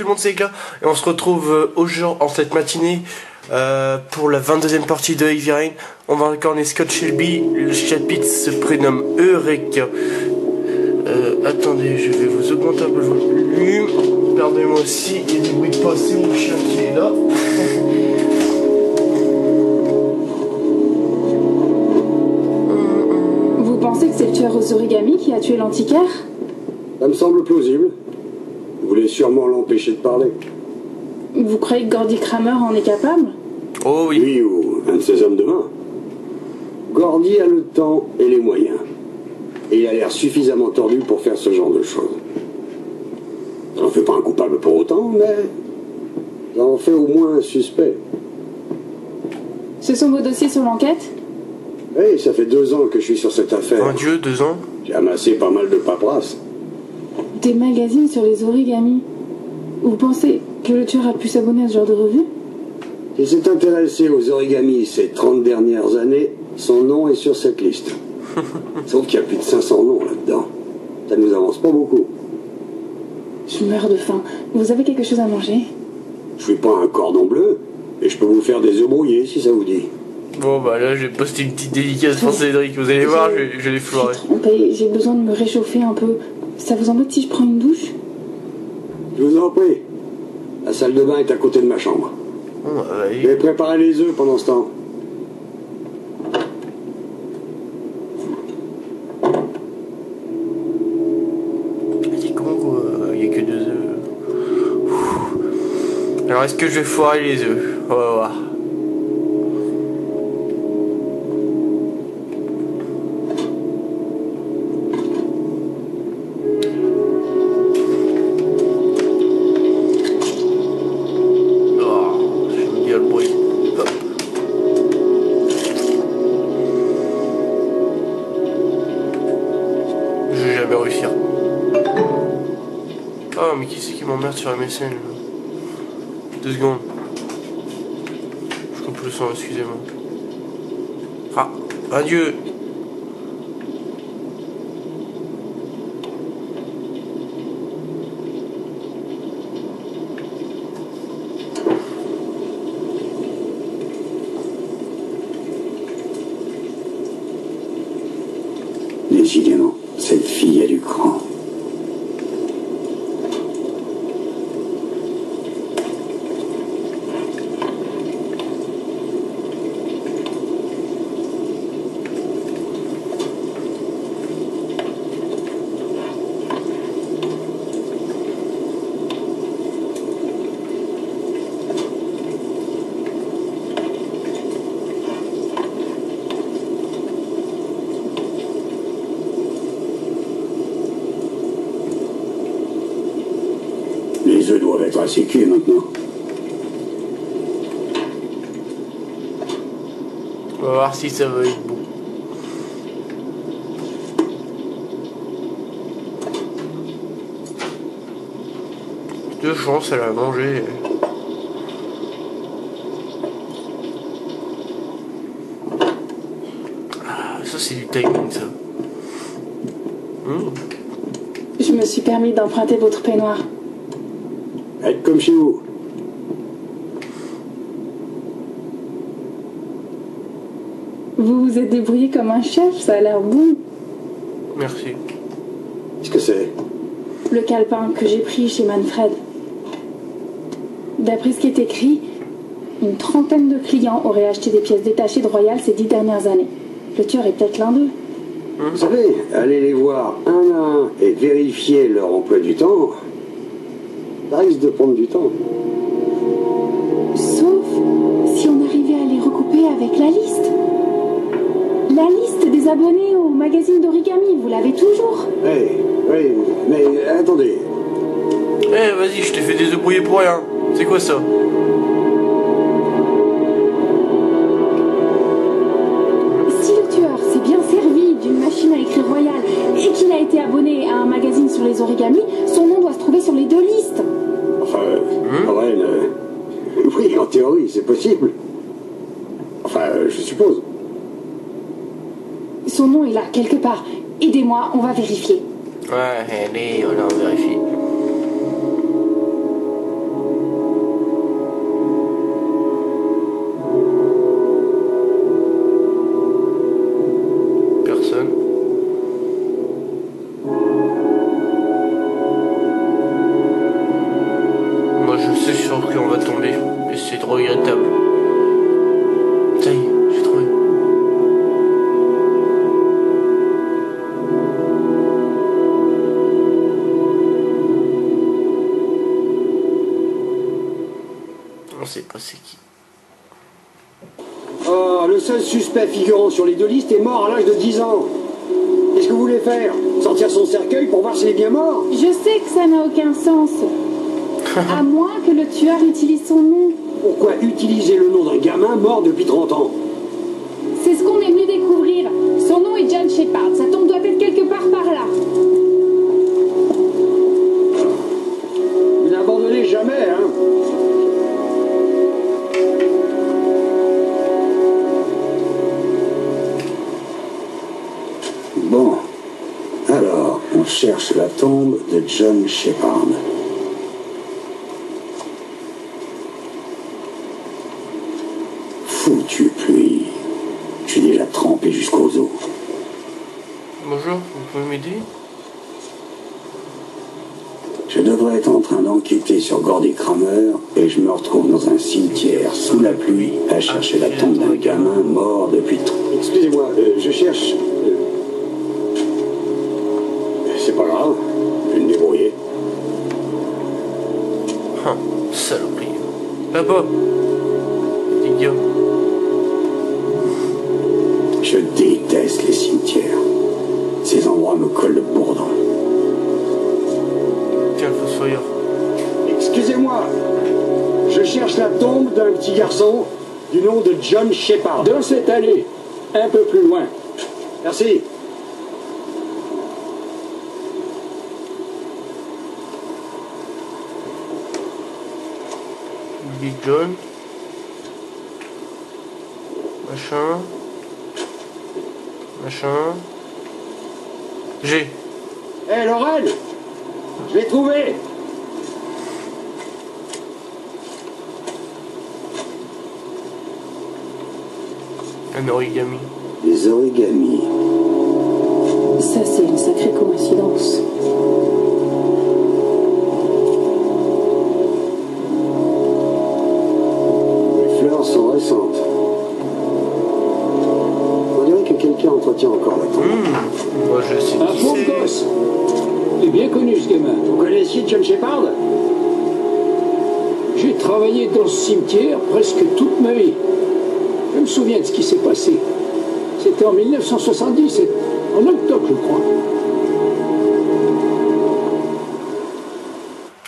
tout le monde, c'est Eka et on se retrouve en cette matinée pour la 22e partie de Heavy Rain. On va incarner Scott Shelby, le chapitre se prénomme Eureka. Attendez, je vais vous augmenter un peu le volume. Pardonnez-moi aussi, il y a des bruits de pas, c'est mon chien qui est là. Vous pensez que c'est le tueur aux origamis qui a tué l'antiquaire? Ça me semble plausible. Vous voulez sûrement l'empêcher de parler. Vous croyez que Gordy Kramer en est capable? Oh oui. Oui, ou un de ses hommes de main. Gordy a le temps et les moyens. Et il a l'air suffisamment tordu pour faire ce genre de choses. Ça n'en fait pas un coupable pour autant, mais ça en fait au moins un suspect. Ce sont vos dossiers sur l'enquête? Oui, ça fait 2 ans que je suis sur cette affaire. Mon Dieu, 2 ans. J'ai amassé pas mal de paperasse. Des magazines sur les origamis. Vous pensez que le tueur a pu s'abonner à ce genre de revue? S'il s'est intéressé aux origamis ces 30 dernières années, son nom est sur cette liste. Sauf qu'il y a plus de 500 noms là-dedans. Ça ne nous avance pas beaucoup. Je meurs de faim. Vous avez quelque chose à manger? Je suis pas un cordon bleu, et je peux vous faire des œufs brouillés si ça vous dit. Bon bah là j'ai posté une petite dédicace pour Cédric, vous allez voir, je l'ai foiré. J'ai besoin de me réchauffer un peu. Ça vous embête si je prends une douche? Je vous en prie. La salle de bain est à côté de ma chambre. Oh, bah, Je vais préparer les œufs pendant ce temps. c'est con quoi, il n'y a que 2 œufs. Alors est-ce que je vais foirer les œufs? On va voir. Réussir. Oh mais qui c'est qui m'emmerde sur MSN là? 2 secondes. Je coupe le son, excusez-moi. Ah, adieu. Décidément, cette fille a du cran. Les œufs doivent être assez cuits maintenant. On va voir si ça va être bon. De chance, elle a mangé. Ah, ça c'est du timing ça. Je me suis permis d'emprunter votre peignoir. Être comme chez vous. Vous vous êtes débrouillé comme un chef, ça a l'air bon. Merci. Qu'est-ce que c'est? Le calepin que j'ai pris chez Manfred. D'après ce qui est écrit, une 30aine de clients auraient acheté des pièces détachées de Royal ces 10 dernières années. Le tueur est peut-être l'un d'eux. Vous savez, aller les voir un à un et vérifier leur emploi du temps, ça risque de prendre du temps. Sauf si on arrivait à les recouper avec la liste. La liste des abonnés au magazine d'origami, vous l'avez toujours? Oui, mais attendez. Eh vas-y, je t'ai fait des œufs brouillés pour rien. C'est quoi ça? Si le tueur s'est bien servi d'une machine à écrire Royal et qu'il a été abonné à un magazine sur les origamis, son nom doit se trouver sur les 2 listes. Enfin, Warren, oui, en théorie, c'est possible. Enfin, je suppose. Son nom est là, quelque part. Aidez-moi, on va vérifier. Ouais, allez, on vérifie. regrettable. Ça y est, j'ai trouvé. On sait pas c'est qui. Oh, le seul suspect figurant sur les deux listes est mort à l'âge de 10 ans. Qu'est-ce que vous voulez faire? Sortir son cercueil pour voir s'il est bien mort? Je sais que ça n'a aucun sens. À moins que le tueur utilise son nom. Pourquoi utiliser le nom d'un gamin mort depuis 30 ans? C'est ce qu'on est venu découvrir. Son nom est John Shepard. Sa tombe doit être quelque part par là. Vous n'abandonnez jamais, hein? Bon. Alors, on cherche la tombe de John Shepard. Foutu pluie. Je suis déjà trempé jusqu'aux os. Bonjour, vous pouvez m'aider? Je devrais être en train d'enquêter sur Gordy Kramer et je me retrouve dans un cimetière sous la pluie à chercher la tombe d'un gamin mort depuis... Excusez-moi, je cherche... C'est pas grave, je vais me débrouiller. Saloperie. Papa, idiot. Je déteste les cimetières. Ces endroits me collent le bourdon. Tiens, le fossoyeur. Excusez-moi, je cherche la tombe d'un petit garçon du nom de John Shepard. Dans cette allée, un peu plus loin. Merci. Big John. Machin. G. Hé, Lorraine, je l'ai trouvé. Un origami. Les origamis. Ça, c'est une sacrée coïncidence. Les fleurs sont récentes. On dirait que quelqu'un entretient encore la tombe. Moi je sais Un qui pauvre c'est. gosse. Il est bien connu ce gamin. Vous connaissiez John Shepard? J'ai travaillé dans ce cimetière presque toute ma vie. Je me souviens de ce qui s'est passé. C'était en 1970, en octobre, je crois.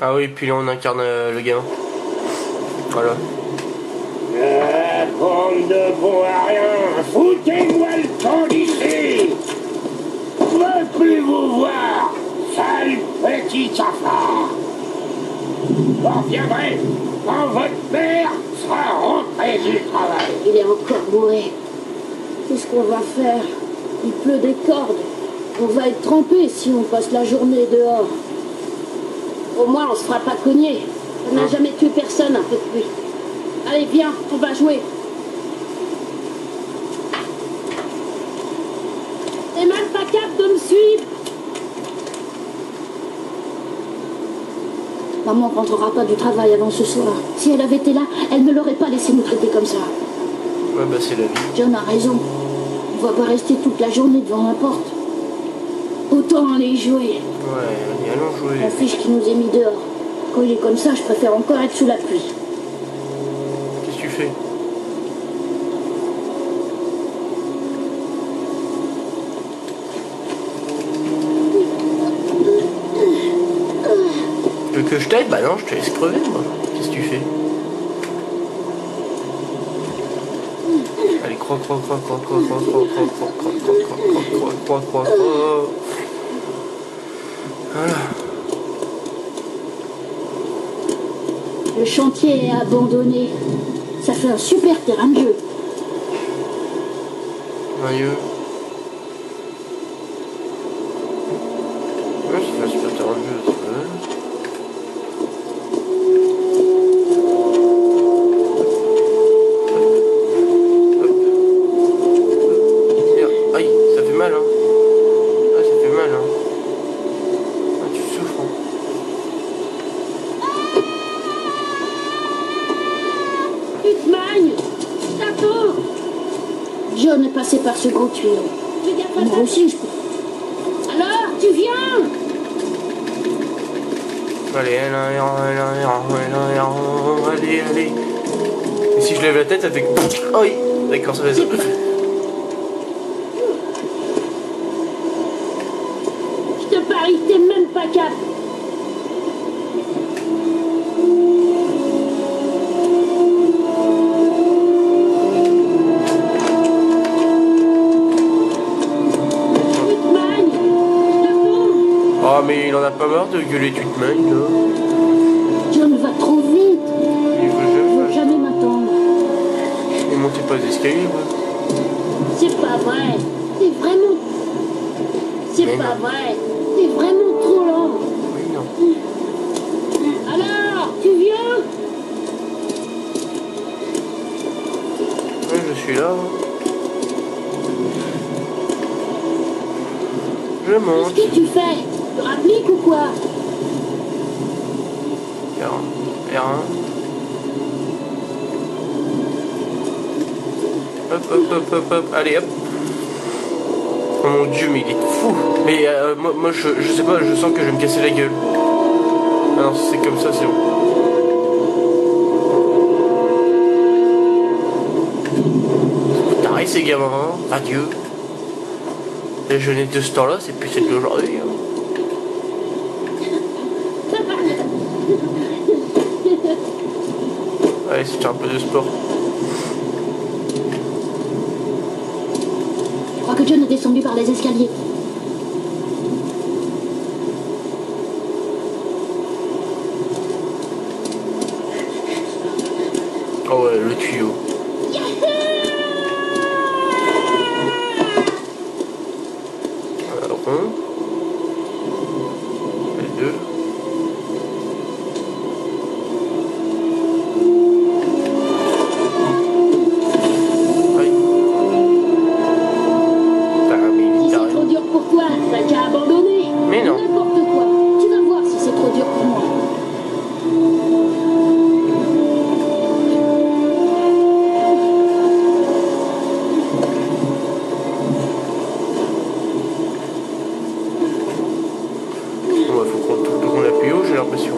Ah oui, puis là on incarne le gamin. Voilà. Bande de bons à rien, foutez-moi le camp d'ici! Je veux plus vous voir, sale petit cafard! Vous reviendrez quand votre père sera rentré du travail. Il est encore bourré. Qu'est-ce qu'on va faire? Il pleut des cordes. On va être trempé si on passe la journée dehors. Au moins, on se fera pas cogner. On n'a jamais tué personne un peu de pluie. Allez, viens, on va jouer. T'es même pas capable de me suivre. Maman rentrera pas du travail avant ce soir. Si elle avait été là, elle ne l'aurait pas laissé nous traiter comme ça. Ouais, bah c'est la vie. John a raison. On va pas rester toute la journée devant la porte. Autant aller jouer. Ouais, allons jouer. On fiche qui nous ait mis dehors. Quand il est comme ça, je préfère encore être sous la pluie. Qu'est-ce que tu fais? Tu veux que je t'aide? Bah non, je te laisse crever, moi. Qu'est-ce que tu fais? Allez, croix. Voilà. Le chantier est abandonné. Ça fait un super terrain de jeu. Merveilleux. Ouais, ça fait un super terrain de jeu, ça va. Aïe, ça fait mal, hein. Ah, ça fait mal, hein. Ah, tu souffres, hein. John est passé par ce gros tuyau. Moi aussi, je peux. Alors, tu viens? Allez. Et si je lève la tête avec... Oh oui, d'accord, ça va. Je te parie que t'es même pas capable. Oh mais il en a pas marre de gueuler tu te mains là. John va trop vite. Il veut Jamais m'attendre. Il montait pas les escaliers moi. C'est pas vrai. T'es vraiment... C'est Mais pas non. vrai. T'es vraiment trop lent. Oui non. Alors, tu viens? Ouais, je suis là. Je monte. Qu'est-ce que tu fais? Tu rappliques ou quoi? R1. Hop. Allez hop. Oh mon dieu mais il est fou. Mais moi je sais pas, je sens que je vais me casser la gueule. Ah non si c'est comme ça c'est bon. Taré ces gamins, hein. Adieu. La jeunesse de ce temps-là, c'est plus celle d'aujourd'hui. Hein. Allez, c'est un peu de sport. Je crois que John est descendu par les escaliers. Oh ouais, le tuyau. Alors, un. Et deux. Aïe. Si c'est trop dur pour toi, t'as qu'à abandonner. Mais non. N'importe quoi. Tu vas voir si c'est trop dur pour moi. Ouais, faut qu'on appuie haut, j'ai l'impression.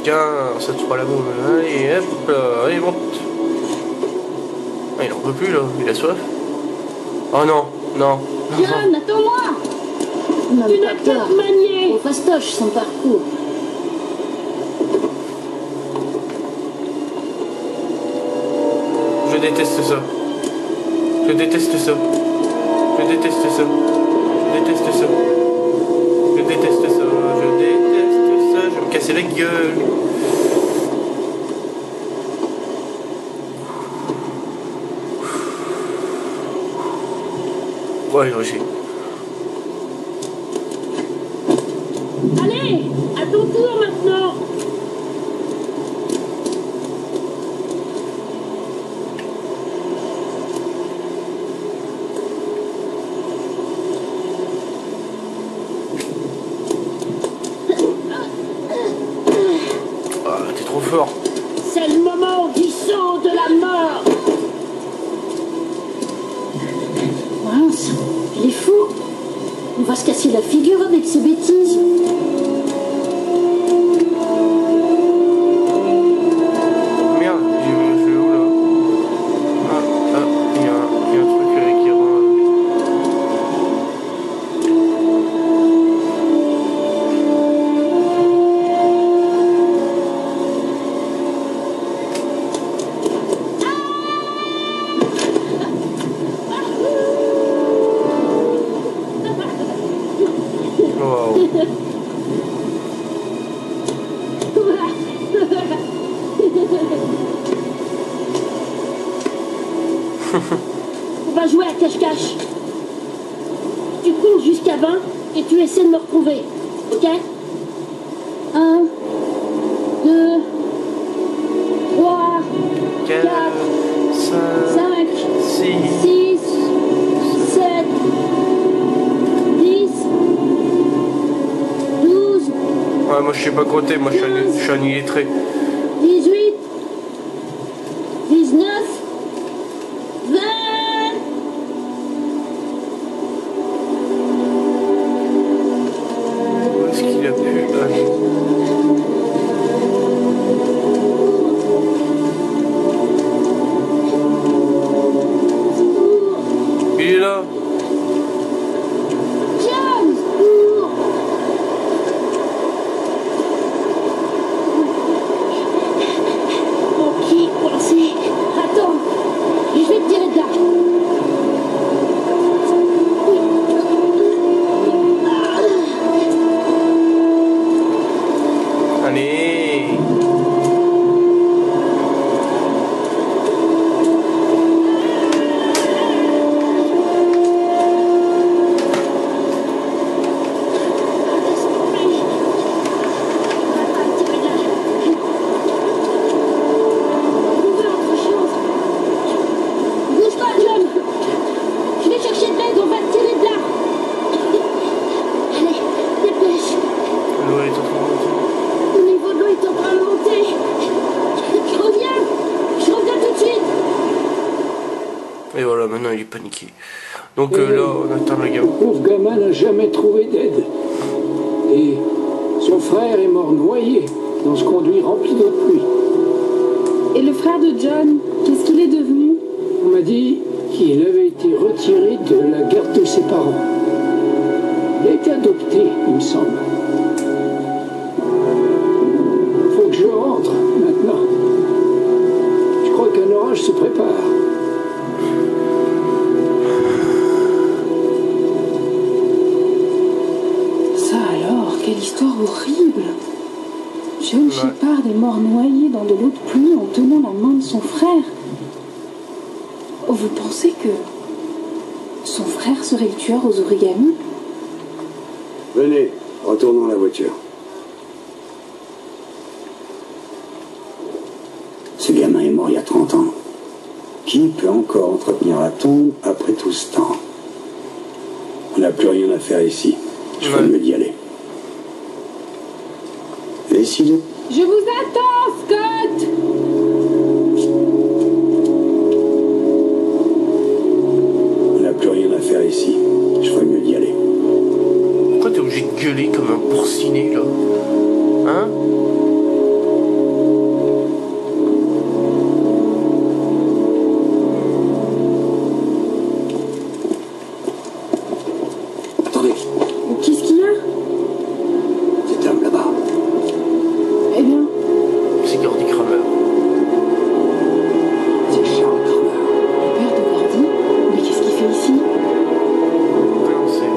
Tiens, ça te fera la boule. Allez, hop là, allez, monte. Ah, il en peut plus là, il a soif. Oh non. John, attends-moi. Tu n'as qu'à te manier. Au fastoche son parcours. Je déteste ça. Je déteste ça. Je déteste ça. Je déteste ça. Je déteste ça. Je déteste ça. Je vais me casser la gueule. Ouais, Roger. Allez, à ton tour maintenant. Ah, t'es trop fort. C'est le moment du saut de la mort. Mince, il est fou. On va se casser la figure avec ces bêtises. Merde, je vais où là? Ah, il y a un truc qui rend. Wow. On va jouer à cache-cache. Tu comptes jusqu'à 20 et tu essaies de me retrouver. Ok? 1, 2, 3, 4, 4, 5, 5, 6. 6, 7, 10, 12, Ouais, Ah, moi je sais pas compter, moi je suis un illettré. 18, 19, 20. Où est-ce qu'il a pu... Il est là. James, ok, coincé. Attends, je vais te tirer de là. Allez. Bouge pas, John. Je vais chercher de l'aide, on va te tirer de là. Allez, dépêche. L'eau est en train de monter. Le niveau de l'eau est en train de monter. Je reviens tout de suite. Et voilà, maintenant il est paniqué. Donc là, on attend le gamin. Le pauvre gamin n'a jamais trouvé d'aide. Et son frère est mort noyé dans ce conduit rempli d'eau de pluie. Et le frère de John, qu'est-ce qu'il est devenu? On m'a dit qu'il avait été retiré de la garde de ses parents. Il a été adopté, il me semble. Faut que je rentre maintenant. Je crois qu'un orage se prépare. Ça alors, quelle histoire horrible! John Shepard est mort noyé dans de l'eau de pluie en tenant la main de son frère. Oh, vous pensez que son frère serait le tueur aux origamis? Venez, retournons à la voiture. Ce gamin est mort il y a 30 ans. Qui peut encore entretenir la tombe après tout ce temps? On n'a plus rien à faire ici. Je ferais mieux d'y aller. Décidez. Je vous attends, Scott! On n'a plus rien à faire ici. Je ferais mieux d'y aller. Pourquoi t'es obligé de gueuler comme un porciné là? Hein? Attendez, Qu'est-ce qu'il y a? cet homme là-bas. Eh bien, C'est Gordy Kramer. C'est Charles Kramer. le père de Gordy? Mais qu'est-ce qu'il fait ici? Non, c'est...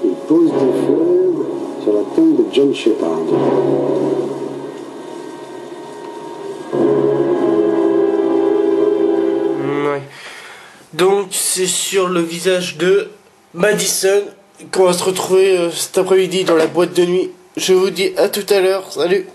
Il pose des fleurs sur la tombe de John Shepard. Ouais. Donc c'est sur le visage de Madison qu'on va se retrouver cet après-midi dans la boîte de nuit. Je vous dis à tout à l'heure. Salut!